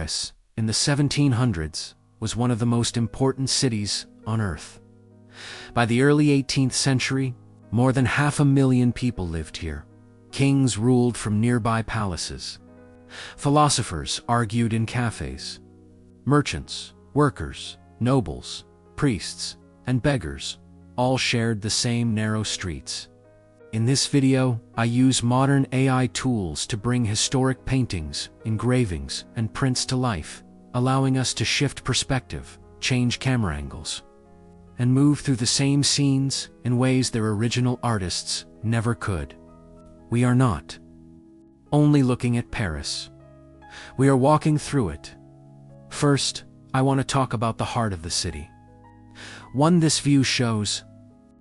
Paris, in the 1700s, was one of the most important cities on Earth. By the early 18th century, more than 500,000 people lived here. Kings ruled from nearby palaces. Philosophers argued in cafes. Merchants, workers, nobles, priests, and beggars all shared the same narrow streets. In this video, I use modern AI tools to bring historic paintings, engravings, and prints to life, allowing us to shift perspective, change camera angles, and move through the same scenes in ways their original artists never could. We are not only looking at Paris. We are walking through it. First, I want to talk about the heart of the city. One this view shows,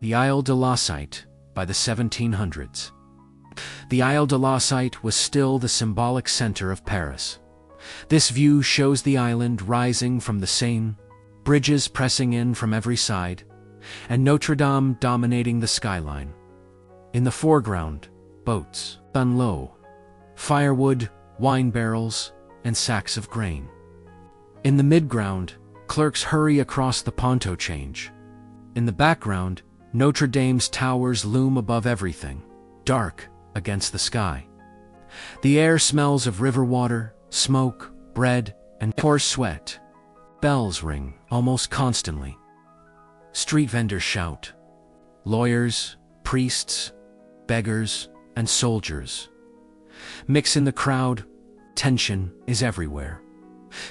the Île de la Cité, by the 1700s. The Île de la Cité was still the symbolic center of Paris. This view shows the island rising from the Seine, bridges pressing in from every side, and Notre Dame dominating the skyline. In the foreground, boats unload, firewood, wine barrels, and sacks of grain. In the midground, clerks hurry across the Pont Neuf. In the background, Notre Dame's towers loom above everything, dark against the sky. The air smells of river water, smoke, bread, and horse sweat. Bells ring almost constantly. Street vendors shout. Lawyers, priests, beggars, and soldiers mix in the crowd. Tension is everywhere.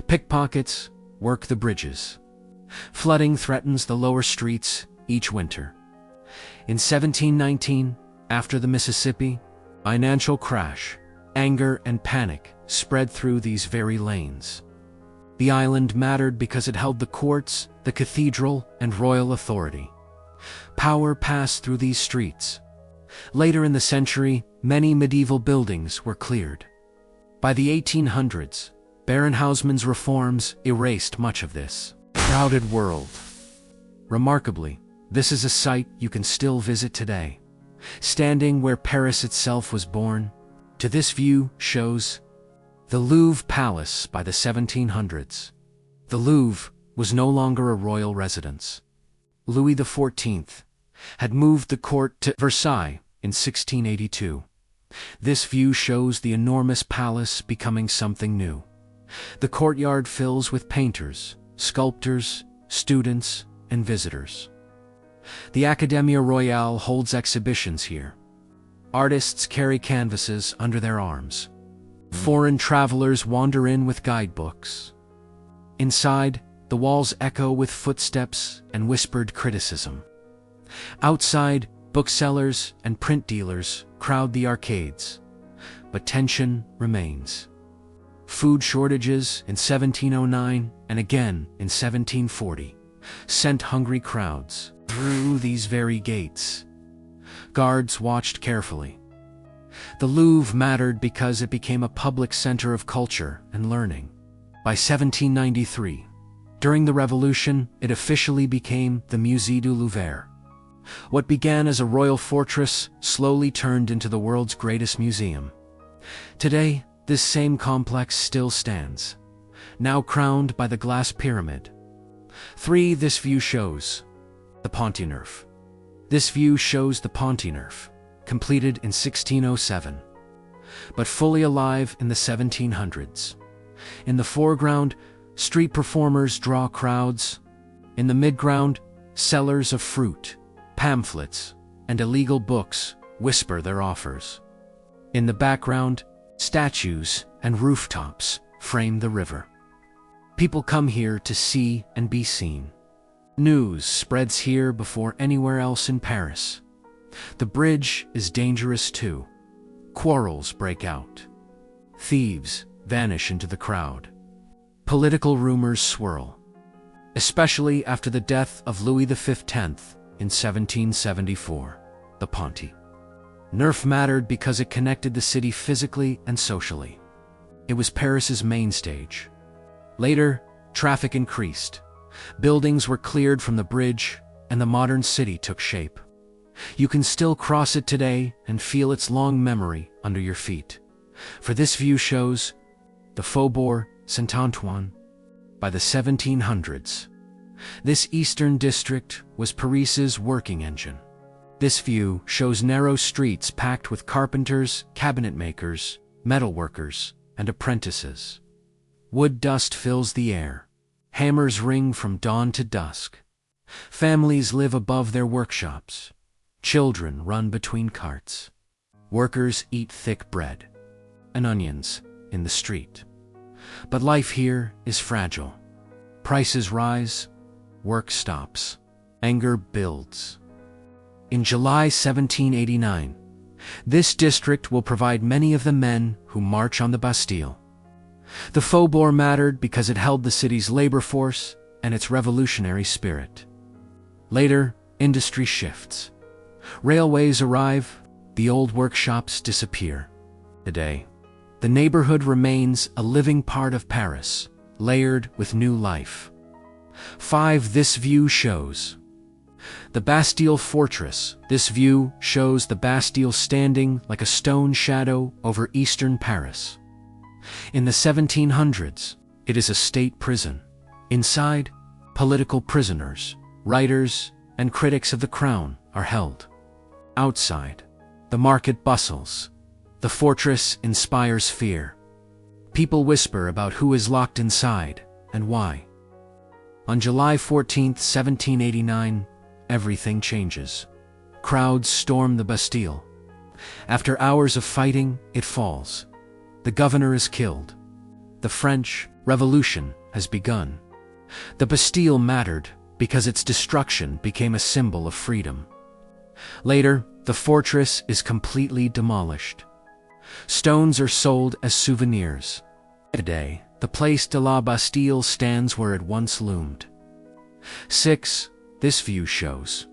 Pickpockets work the bridges. Flooding threatens the lower streets each winter. In 1719, after the Mississippi financial crash, anger and panic spread through these very lanes. The island mattered because it held the courts, the cathedral, and royal authority. Power passed through these streets. Later in the century, many medieval buildings were cleared. By the 1800s, Baron Haussmann's reforms erased much of this crowded world. Remarkably, this is a site you can still visit today. Standing where Paris itself was born, to this view shows the Louvre Palace by the 1700s. The Louvre was no longer a royal residence. Louis XIV had moved the court to Versailles in 1682. This view shows the enormous palace becoming something new. The courtyard fills with painters, sculptors, students, and visitors. The Académie Royale holds exhibitions here. Artists carry canvases under their arms. Foreign travelers wander in with guidebooks. Inside, the walls echo with footsteps and whispered criticism. Outside, booksellers and print dealers crowd the arcades, but tension remains. Food shortages in 1709 and again in 1740 sent hungry crowds through these very gates. Guards watched carefully. The Louvre mattered because it became a public center of culture and learning. By 1793, during the Revolution, it officially became the Musée du Louvre. What began as a royal fortress slowly turned into the world's greatest museum. Today, this same complex still stands, now crowned by the glass pyramid. 3. This view shows the Pont Neuf. This view shows the Pont Neuf, completed in 1607, but fully alive in the 1700s. In the foreground, street performers draw crowds. In the midground, sellers of fruit, pamphlets, and illegal books whisper their offers. In the background, statues and rooftops frame the river. People come here to see and be seen. News spreads here before anywhere else in Paris. The bridge is dangerous too. Quarrels break out. Thieves vanish into the crowd. Political rumors swirl, especially after the death of Louis XV in 1774. The Pont Neuf mattered because it connected the city physically and socially. It was Paris's main stage. Later, traffic increased. Buildings were cleared from the bridge, and the modern city took shape. You can still cross it today and feel its long memory under your feet. For this view shows the Faubourg Saint-Antoine. By the 1700s, this eastern district was Paris's working engine. This view shows narrow streets packed with carpenters, cabinet makers, metalworkers, and apprentices. Wood dust fills the air. Hammers ring from dawn to dusk. Families live above their workshops. Children run between carts. Workers eat thick bread and onions in the street. But life here is fragile. Prices rise, work stops, anger builds. In July 1789, this district will provide many of the men who march on the Bastille. The faubourg mattered because it held the city's labor force and its revolutionary spirit. Later, industry shifts. Railways arrive, the old workshops disappear. Today, the neighborhood remains a living part of Paris, layered with new life. 5. This view shows the Bastille Fortress. This view shows the Bastille standing like a stone shadow over eastern Paris. In the 1700s, it is a state prison. Inside, political prisoners, writers, and critics of the crown are held. Outside, the market bustles. The fortress inspires fear. People whisper about who is locked inside and why. On July 14, 1789, everything changes. Crowds storm the Bastille. After hours of fighting, it falls. The governor is killed. The French Revolution has begun. The Bastille mattered because its destruction became a symbol of freedom. Later, the fortress is completely demolished. Stones are sold as souvenirs. Today, the Place de la Bastille stands where it once loomed. 6. This view shows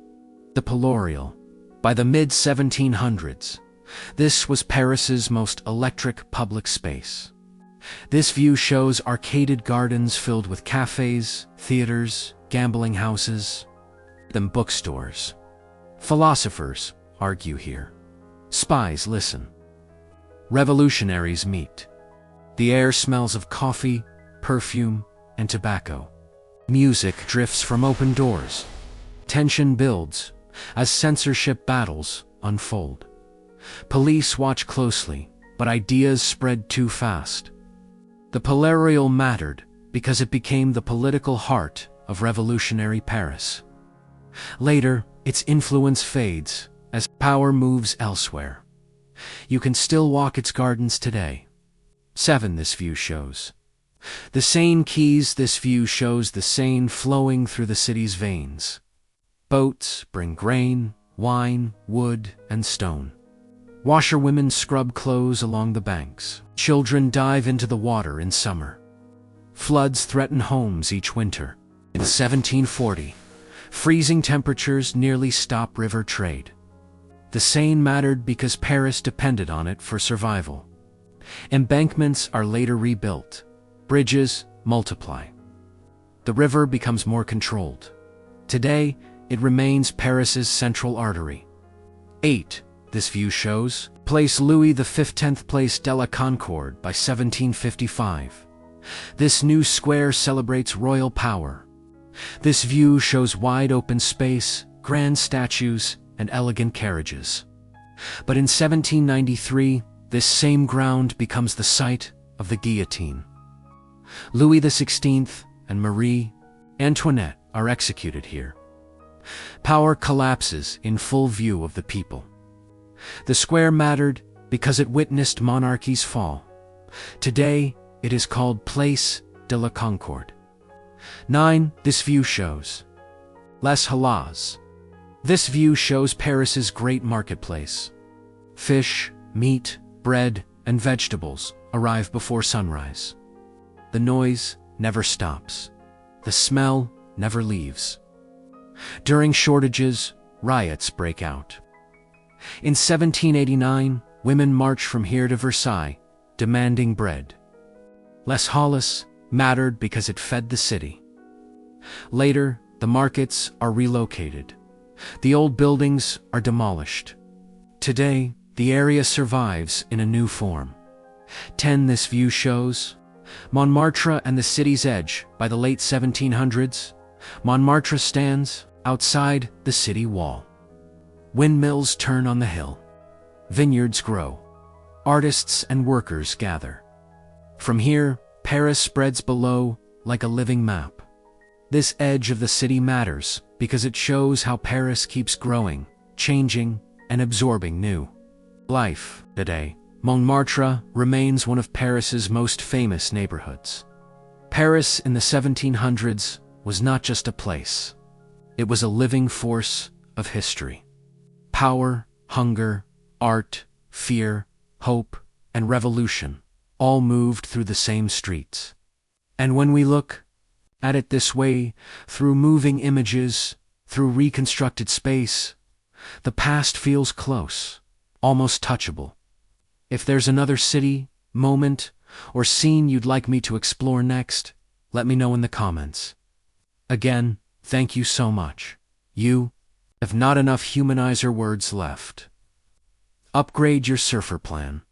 the Palais-Royal. By the mid-1700s, this was Paris's most electric public space. This view shows arcaded gardens filled with cafes, theaters, gambling houses, and bookstores. Philosophers argue here. Spies listen. Revolutionaries meet. The air smells of coffee, perfume, and tobacco. Music drifts from open doors. Tension builds as censorship battles unfold. Police watch closely, but ideas spread too fast. The Palais-Royal mattered because it became the political heart of revolutionary Paris. Later, its influence fades as power moves elsewhere. You can still walk its gardens today. 7. This view shows the Seine quays. This view shows the Seine flowing through the city's veins. Boats bring grain, wine, wood, and stone. Washerwomen scrub clothes along the banks. Children dive into the water in summer. Floods threaten homes each winter. In 1740, freezing temperatures nearly stop river trade. The Seine mattered because Paris depended on it for survival. Embankments are later rebuilt. Bridges multiply. The river becomes more controlled. Today, it remains Paris's central artery. 8. This view shows Place Louis XV, 10th Place de la Concorde by 1755. This new square celebrates royal power. This view shows wide open space, grand statues, and elegant carriages. But in 1793, this same ground becomes the site of the guillotine. Louis XVI and Marie Antoinette are executed here. Power collapses in full view of the people. The square mattered because it witnessed monarchies fall. Today, it is called Place de la Concorde. 9. This view shows Les Halles. This view shows Paris's great marketplace. Fish, meat, bread, and vegetables arrive before sunrise. The noise never stops. The smell never leaves. During shortages, riots break out. In 1789, women march from here to Versailles, demanding bread. Les Halles mattered because it fed the city. Later, the markets are relocated. The old buildings are demolished. Today, the area survives in a new form. 10. This view shows Montmartre and the city's edge. By the late 1700s, Montmartre stands outside the city wall. Windmills turn on the hill. Vineyards grow. Artists and workers gather. From here, Paris spreads below like a living map. This edge of the city matters because it shows how Paris keeps growing, changing, and absorbing new life. Today, Montmartre remains one of Paris's most famous neighborhoods. Paris in the 1700s was not just a place. It was a living force of history. Power, hunger, art, fear, hope, and revolution all moved through the same streets. And when we look at it this way, through moving images, through reconstructed space, the past feels close, almost touchable. If there's another city, moment, or scene you'd like me to explore next, let me know in the comments. Again, thank you so much. You have not enough humanizer words left. Upgrade your surfer plan.